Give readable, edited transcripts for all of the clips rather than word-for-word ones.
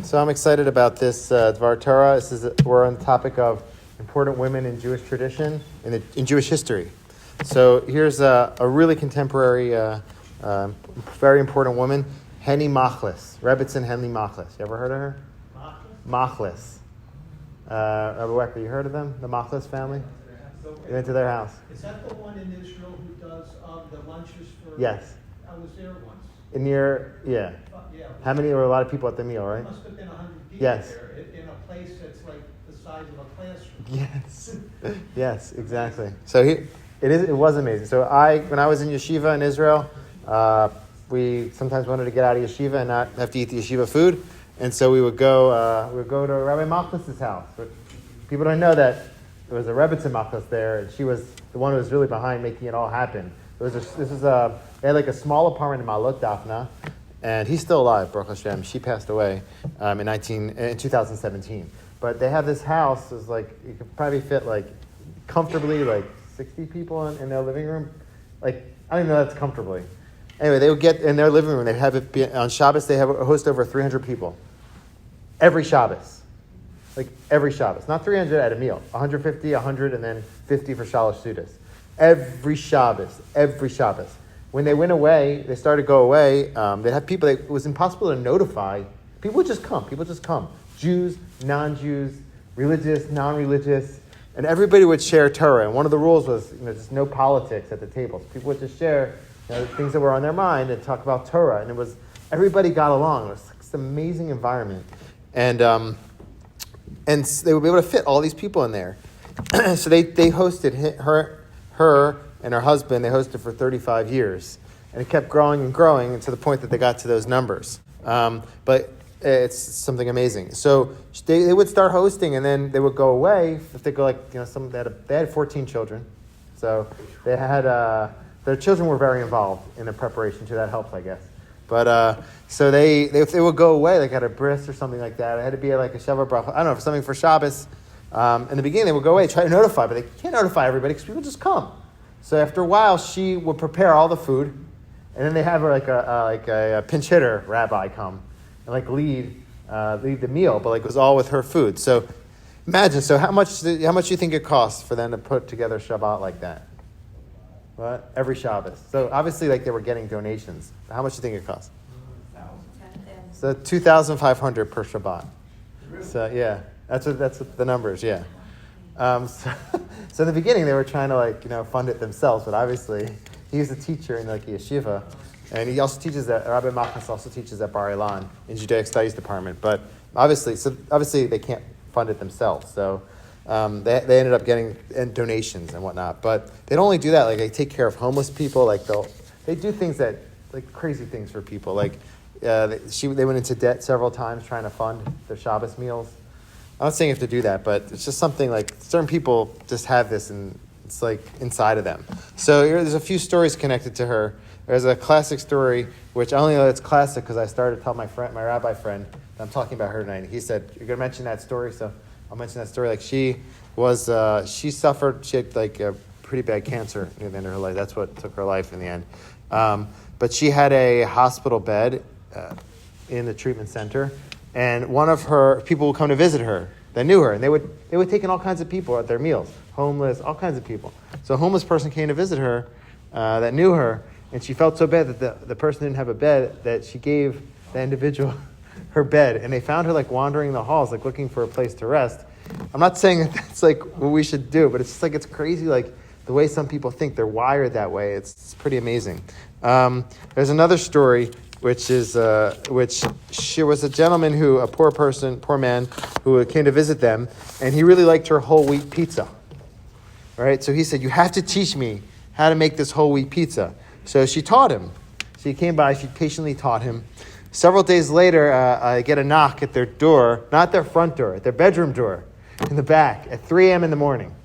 So I'm excited about this Dvar Torah. We're on the topic of important women in Jewish tradition, in Jewish history. So here's a really contemporary, very important woman, Henny Machlis, Rebbetzin Henny Machlis. You ever heard of her? Machlis. Rabbi Wecker, you heard of them? The Machlis family? You went to their house. Is that the one in Israel who does the lunches for... Yes. I was there once. Yeah. Yeah. How many? There were a lot of people at the meal, right? There must have been 100 people Yes. there in a place that's like the size of a classroom. Yes. Yes, exactly. So it was amazing. So when I was in yeshiva in Israel, we sometimes wanted to get out of yeshiva and not have to eat the yeshiva food, and so we would go to Rabbi Machlis' house. But people don't know that there was a Rebbetzin Machlis there, and she was the one who was really behind making it all happen. They had like a small apartment in Ma'alot Daphna, and he's still alive, Baruch Hashem. She passed away in 2017. But they have this house. It's like you could probably fit like comfortably like 60 people in their living room. Like I don't even know that's comfortably. Anyway, they would get in their living room. They have it on Shabbos. They have a host over 300 people every Shabbos. Like every Shabbos, not 300 at a meal. 150, 100, and then 50 for Shalosh Sudas. Every Shabbos. When they went away, they started to go away. They'd have people. It was impossible to notify. People would just come. Jews, non-Jews, religious, non-religious, and everybody would share Torah. And one of the rules was, just no politics at the tables. People would just share things that were on their mind and talk about Torah. And everybody got along. It was like this amazing environment, and they would be able to fit all these people in there. So they hosted her and her husband. They hosted for 35 years, and it kept growing and growing to the point that they got to those numbers. But it's something amazing. So they would start hosting, and then they would go away. If they go they had 14 children, so they had their children were very involved in the preparation too. That helps, I guess. But so if they would go away, like at a bris or something like that, it had to be like a Shabbat bracha. I don't know, for something for Shabbos. In the beginning, they would go away, try to notify, but they can't notify everybody because people just come. So after a while, she would prepare all the food, and then they have her like a pinch hitter rabbi come and lead the meal, but it was all with her food. So imagine. So how much do you think it costs for them to put together Shabbat like that? What? Every Shabbos. So obviously, they were getting donations. How much do you think it costs? So $2,500 per Shabbat. So yeah, that's what the numbers. Yeah. So in the beginning, they were trying to fund it themselves, but obviously he was a teacher in yeshiva, and he also teaches at Rabbi Machlis also teaches at Bar Ilan in Judaic Studies department. But obviously they can't fund it themselves, so they ended up getting donations and whatnot. But they don't only do that; they take care of homeless people. They do things that crazy things for people. They went into debt several times trying to fund their Shabbos meals. I'm not saying you have to do that, but it's just something certain people just have this, and it's inside of them. So there's a few stories connected to her. There's a classic story, which I only know it's classic because I started to tell my rabbi friend that I'm talking about her tonight. He said, "You're going to mention that story," so I'll mention that story. She had a pretty bad cancer near the end of her life. That's what took her life in the end. But she had a hospital bed in the treatment center. And one of her people would come to visit her that knew her, and they would take in all kinds of people at their meals, homeless, all kinds of people. So a homeless person came to visit her that knew her, and she felt so bad that the person didn't have a bed that she gave the individual her bed, and they found her wandering the halls, looking for a place to rest. I'm not saying that that's what we should do, but it's just it's crazy, the way some people think. They're wired that way. It's pretty amazing. There's another story. Which she was a gentleman a poor man who came to visit them, and he really liked her whole wheat pizza. Right? So he said, "You have to teach me how to make this whole wheat pizza." So she taught him. So he came by, she patiently taught him. Several days later, I get a knock at their door, not their front door, at their bedroom door in the back at 3 a.m. in the morning.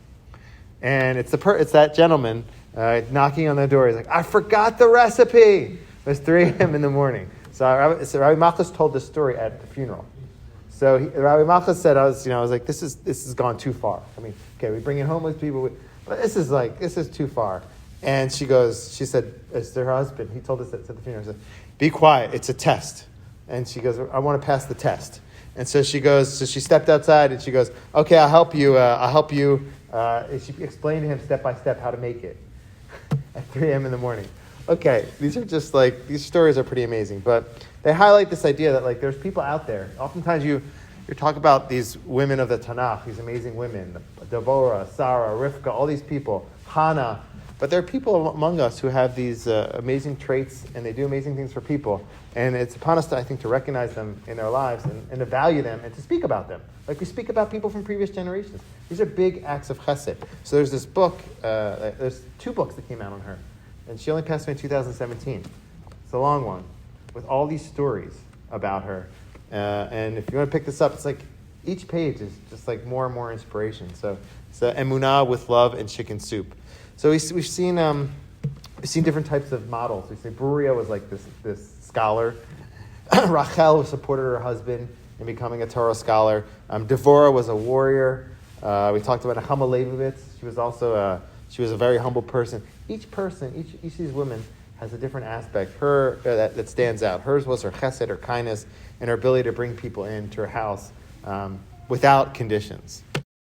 And it's that gentleman knocking on the door. He's like, "I forgot the recipe." It was 3 a.m. in the morning. So Rabbi Machlis told this story at the funeral. So Rabbi Machlis said, I was like, this has gone too far. We bring in homeless people, but this is too far. And she said, it's to her husband. He told us at the funeral, he said, "Be quiet. It's a test. And she goes, I want to pass the test. And so she stepped outside and she goes, okay, I'll help you. And she explained to him step by step how to make it at 3 a.m. in the morning. Okay, these stories are pretty amazing, but they highlight this idea that like there's people out there. Oftentimes you talk about these women of the Tanakh, these amazing women, Deborah, Sarah, Rivka, all these people, Hannah. But there are people among us who have these amazing traits, and they do amazing things for people. And it's upon us, I think, to recognize them in their lives and to value them and to speak about them. Like we speak about people from previous generations. These are big acts of chesed. So there's this book, there's 2 books that came out on her. And she only passed away in 2017. It's a long one with all these stories about her. And if you want to pick this up, it's like each page is just like more and more inspiration. So it's Emunah with love and chicken soup. So we've seen different types of models. We see Bruria was like this scholar. Rachel supported her husband in becoming a Torah scholar. Devorah was a warrior. We talked about Nechama Leibovitz. She was also she was a very humble person. Each of these women has a different aspect. Her that stands out. Hers was her chesed, her kindness, and her ability to bring people into her house without conditions.